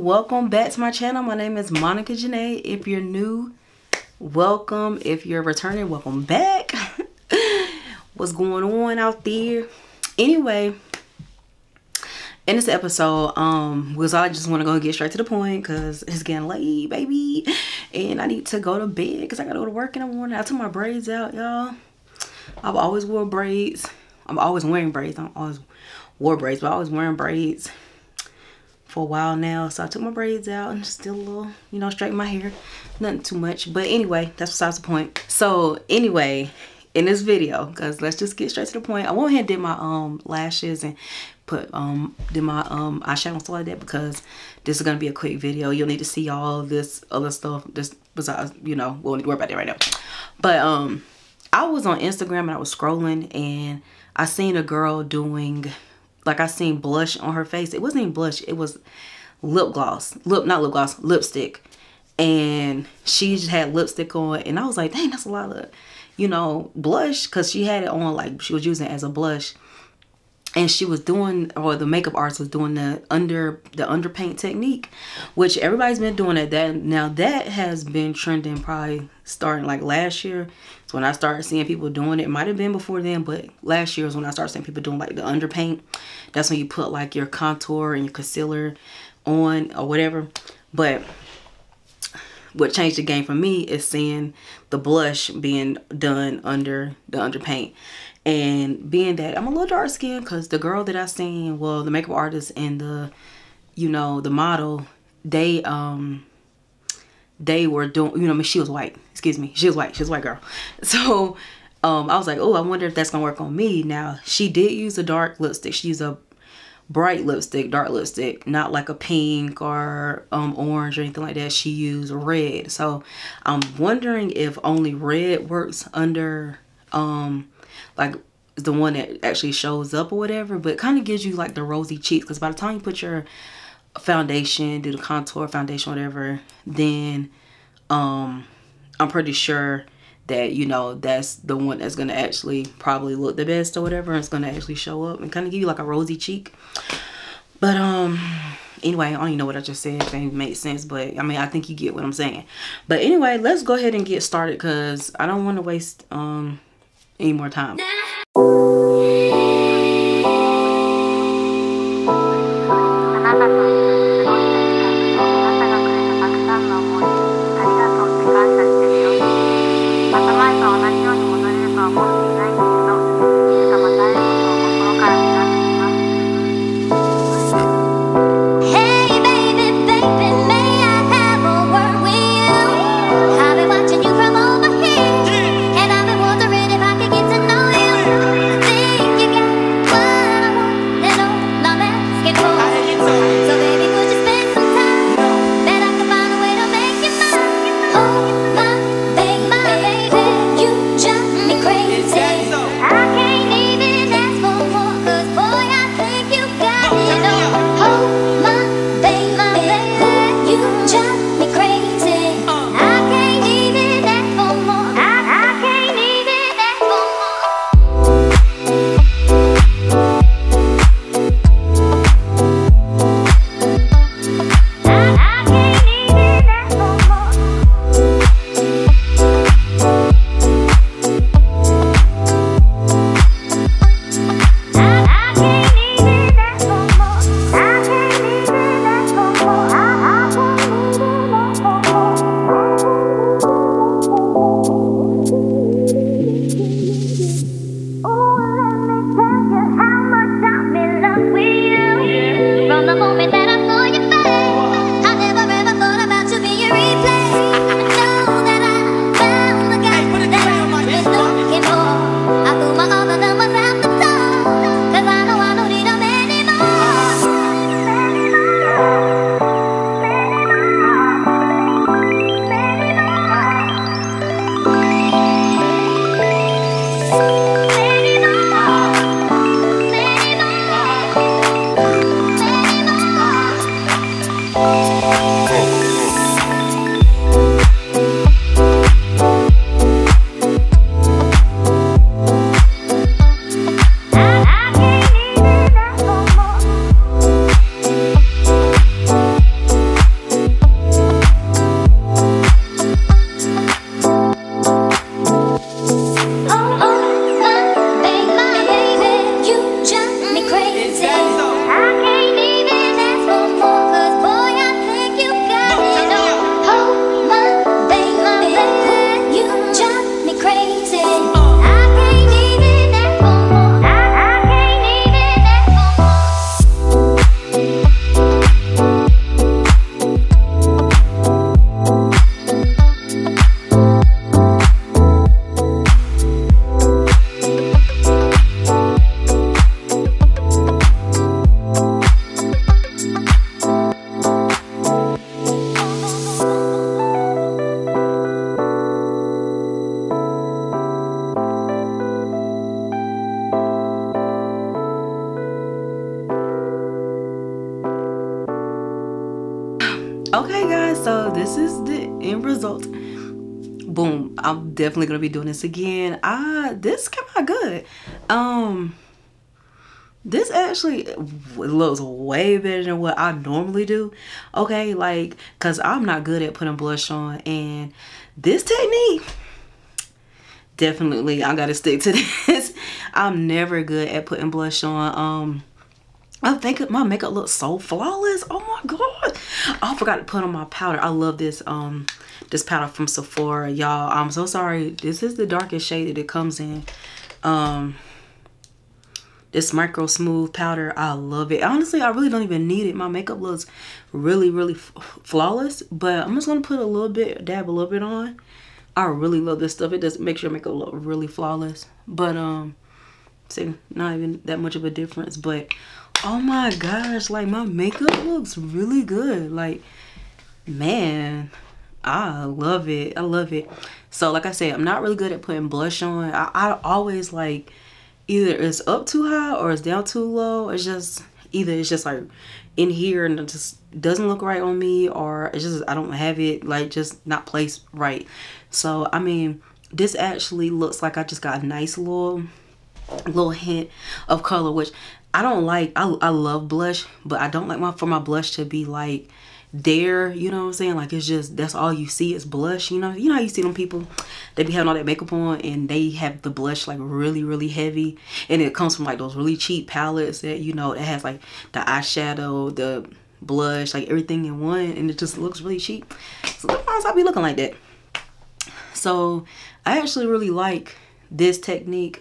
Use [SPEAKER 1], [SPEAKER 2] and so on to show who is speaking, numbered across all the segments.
[SPEAKER 1] welcome back to my channel. My name is Monica Janae. If you're new, welcome. If you're returning, welcome back. What's going on out there? Anyway, in this episode, was I just want to go get straight to the point because it's getting late, baby, and I need to go to bed because I gotta go to work in the morning. I took my braids out, y'all. I've always wore braids. I'm always wearing braids. I always wore braids, but I was wearing braids for a while now. So I took my braids out and still a little, you know, straighten my hair. Nothing too much. But anyway, that's besides the point. So anyway, in this video, because let's just get straight to the point. I went ahead and did my lashes and did my eyeshadow and stuff like that, because this is gonna be a quick video. You'll need to see all this other stuff. This besides, you know, we won't need to worry about that right now. But I was on Instagram and I was scrolling and I seen a girl doing, like, I seen blush on her face. It wasn't even blush, it was lip gloss. Not lip gloss, lipstick. And she just had lipstick on and I was like, dang, that's a lot of, you know, blush, because she had it on like she was using it as a blush. And she was doing, or the makeup artist was doing the underpaint technique, which everybody's been doing it. Now that has been trending probably starting like last year. So when I started seeing people doing it, it might have been before then, but last year is when I started seeing people doing like the underpaint. That's when you put like your contour and your concealer on or whatever. But what changed the game for me is seeing the blush being done under the underpaint. And being that I'm a little dark skinned, because the girl that I seen, well, the makeup artist and the, you know, the model, they were doing, you know, I mean, she was white, excuse me, she was white girl. So I was like, oh, I wonder if that's gonna work on me. Now, she did use a dark lipstick. She used a bright lipstick, dark lipstick, not like a pink or orange or anything like that. She used red. So I'm wondering if only red works under like the one that actually shows up or whatever, but it kind of gives you like the rosy cheeks, because by the time you put your foundation, do the contour, foundation, whatever, then I'm pretty sure that, you know, that's the one that's gonna actually probably look the best or whatever, and it's gonna actually show up and kind of give you like a rosy cheek. But anyway, I don't even know what I just said, if it made sense, but I mean, I think you get what I'm saying. But anyway, let's go ahead and get started, because I don't want to waste any more time.
[SPEAKER 2] Crazy.
[SPEAKER 1] Okay guys, so this is the end result. Boom, I'm definitely gonna be doing this again. This came out good. This actually looks way better than what I normally do. Okay, like, cause I'm not good at putting blush on, and this technique, definitely I gotta stick to this. I'm never good at putting blush on. I think my makeup looks so flawless. Oh my god. I forgot to put on my powder. I love this this powder from Sephora, y'all. I'm so sorry. This is the darkest shade that it comes in. This micro smooth powder, I love it. Honestly, I really don't even need it. My makeup looks really flawless, but I'm just gonna put a little bit, dab a little bit on. I really love this stuff. It does make your makeup look really flawless, but see, not even that much of a difference. But oh my gosh, like my makeup looks really good. Like, man, I love it. I love it. So like I said, I'm not really good at putting blush on. I always like, either it's up too high or it's down too low. It's just, either it's just like in here and it just doesn't look right on me, or it's just I don't have it like just not placed right. So I mean, this actually looks like I just got a nice little hint of color, which I don't like. I love blush, but I don't like for my blush to be like there, you know what I'm saying? Like, it's just, that's all you see is blush. You know how you see them people, they be having all that makeup on and they have the blush like really heavy, and it comes from like those really cheap palettes that, you know, it has like the eyeshadow, the blush, like everything in one, and it just looks really cheap. So sometimes I'll be looking like that. So I actually really like this technique.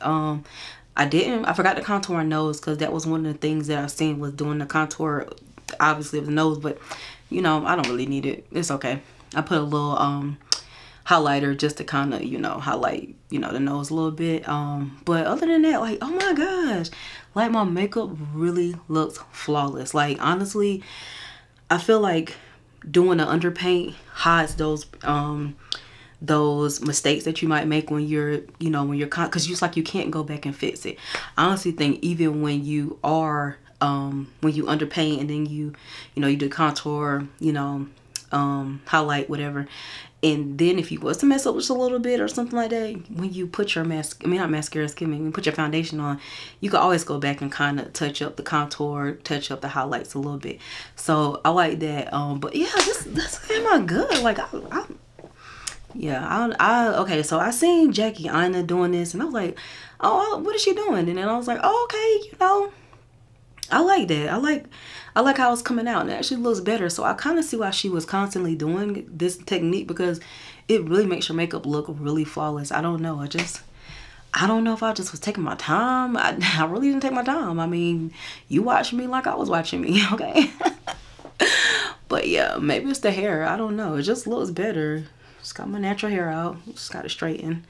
[SPEAKER 1] I forgot to contour my nose, because that was one of the things that I seen was doing the contour, obviously, of the nose, but you know, I don't really need it. It's okay. I put a little highlighter just to kind of, you know, highlight, you know, the nose a little bit. But other than that, like, oh my gosh, like my makeup really looks flawless. Like, honestly, I feel like doing the underpaint hides those mistakes that you might make when you're, you know, when you're, because it's like you can't go back and fix it. I honestly think even when you are when you underpaint and then you know, you do contour, you know, highlight, whatever, and then if you was to mess up just a little bit or something like that, when you put your not mascara, excuse me, when you put your foundation on, you can always go back and kind of touch up the contour, touch up the highlights a little bit. So I like that. But yeah, this came out good. Like, okay, so I seen Jackie Aina doing this, and I was like, oh, what is she doing? And then I was like, oh, okay, you know, I like that. I like how it's coming out, and it actually looks better. So I kind of see why she was constantly doing this technique, because it really makes your makeup look really flawless. I don't know. I don't know if I just was taking my time. I really didn't take my time. I mean, you watched me like I was watching me, okay? But yeah, maybe it's the hair. I don't know. It just looks better. Just got my natural hair out. Just got it straightened.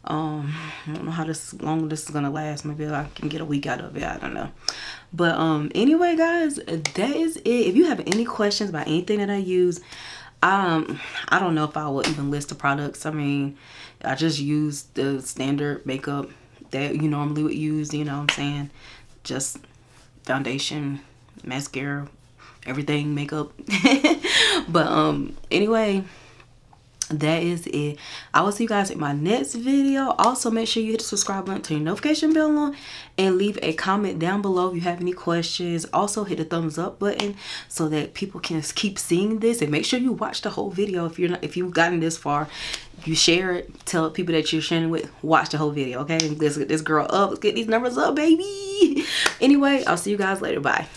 [SPEAKER 1] I don't know how long this is gonna last. Maybe I can get a week out of it. I don't know. But anyway, guys, that is it. If you have any questions about anything that I use, I don't know if I will even list the products. I mean, I just use the standard makeup that you normally would use, you know what I'm saying? Just foundation, mascara, everything makeup. But anyway, that is it. I will see you guys in my next video. Also, make sure you hit the subscribe button, turn your notification bell on, and leave a comment down below if you have any questions. Also, hit the thumbs up button so that people can keep seeing this, and make sure you watch the whole video. If you've gotten this far, you share it, tell people that you're sharing with, watch the whole video, okay? Let's get this girl up. Let's get these numbers up, baby. Anyway, I'll see you guys later. Bye.